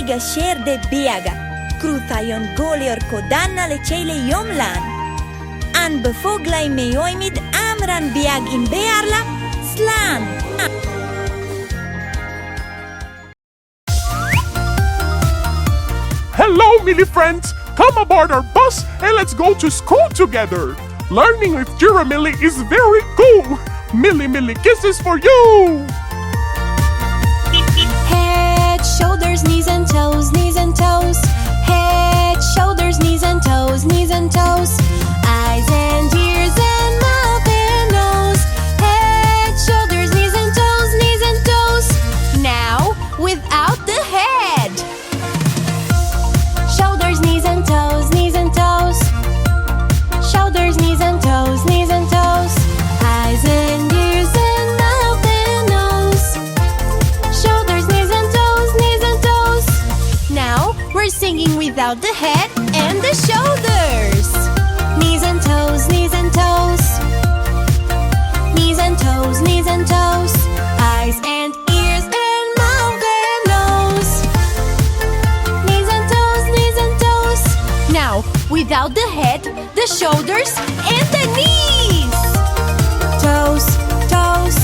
Beaga share de Beaga, cruthaion golior codanna le cele Iomlán. An be Foghlaim me nóiméad Amhráin Beag in Bearla, slán. Hello, mini friends! Come aboard our bus and let's go to school together! Learning with Giramille is very cool! Millie kisses for you! Head, shoulders, knees and toes, knees and toes. Head, shoulders, knees and toes, knees and toes. Eyes and ears and mouth and nose. Head, shoulders, knees and toes, knees and toes. Now, without the head. Shoulders, knees and toes, knees and toes. Shoulders, knees and toes, knees and toes. Eyes and ears and mouth and nose. Shoulders, knees and toes, knees and toes. Now we're singing without the head and the shoulders. Knees and toes, knees and toes. Knees and toes, knees and toes. Eyes and ears and mouth and nose. Knees and toes, knees and toes. Now without the head, the shoulders, and the knees. Toes, toes.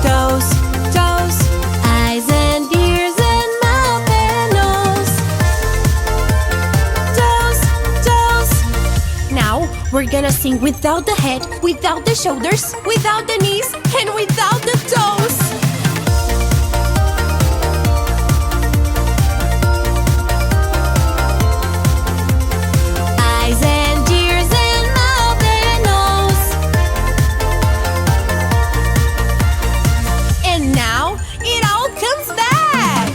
Toes, toes. Eyes and ears and mouth and nose. Toes, toes. Now we're gonna sing without the head, without the shoulders, without the knees, and without the toes. Eyes and ears and mouth and nose. And now it all comes back.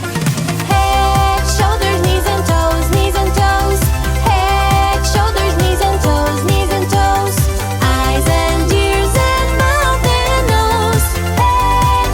Head, shoulders, knees and toes, knees and toes. Head, shoulders, knees and toes, knees and toes. Eyes and ears and mouth and nose. Head,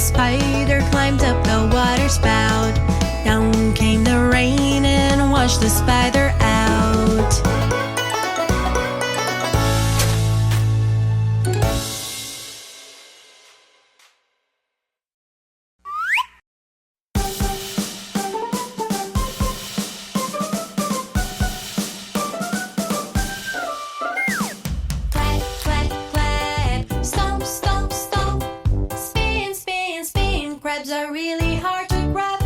spider climbed up the water spout. Down came the rain and washed the spider out. Clap, clap, clap. Stomp, stomp, stomp. Spin, spin, spin. Crabs are really hard to grab.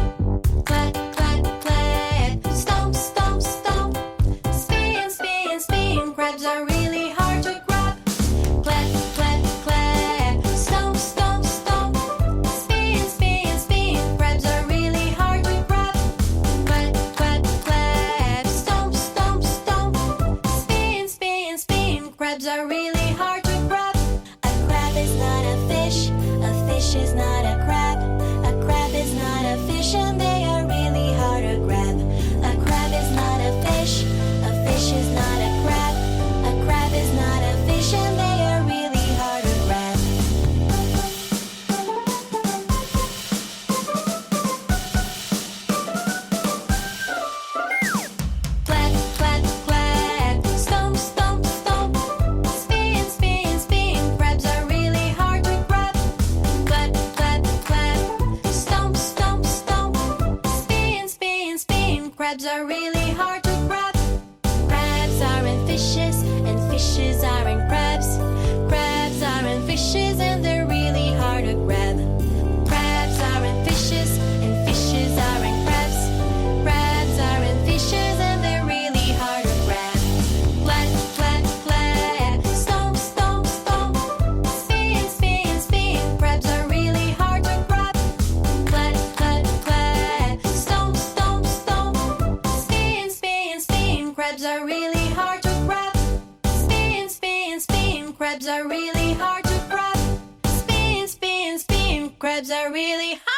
Clap, clap, clap. Stomp, stomp, stomp. Spin, spin, spin. Crabs are really hard to grab. Clap, clap, clap. Stomp, stomp, stomp. Spin, spin, spin. Crabs are really hard to grab. Clap, clap, clap. Stomp, stomp, stomp. Spin, spin, spin. Crabs are really hard to grab. A crab is not a fish is not a crab. A crab is not a fish, and they are really hard to grab. A crab is not a fish is not a crab. A crab is not a fish, and they are really hard to grab. Clap, clap, clap. Stomp, stomp, stomp. Spin, spin, spin. Crabs are really hard to grab. Clap, clap, clap. Stomp, stomp, stomp. Spin, spin, spin. Crabs are really hard to grab. Crabs aren't fishes, and fishes aren't crabs. Crabs aren't fishes, and they're really hard to grab. Crabs aren't fishes, and fishes aren't crabs. Crabs aren't fishes, and they're really hard to grab. Clap, clap, clap. Stomp, stomp, stomp. Spin, spin, spin. Crabs are really hard to grab. Clap, clap, clap. Stomp, stomp, stomp. Spin, spin, spin. Crabs are really hard to grab. Spin, spin, spin. Crabs are really hard to grab. Spin, spin, spin. Crabs are really hard.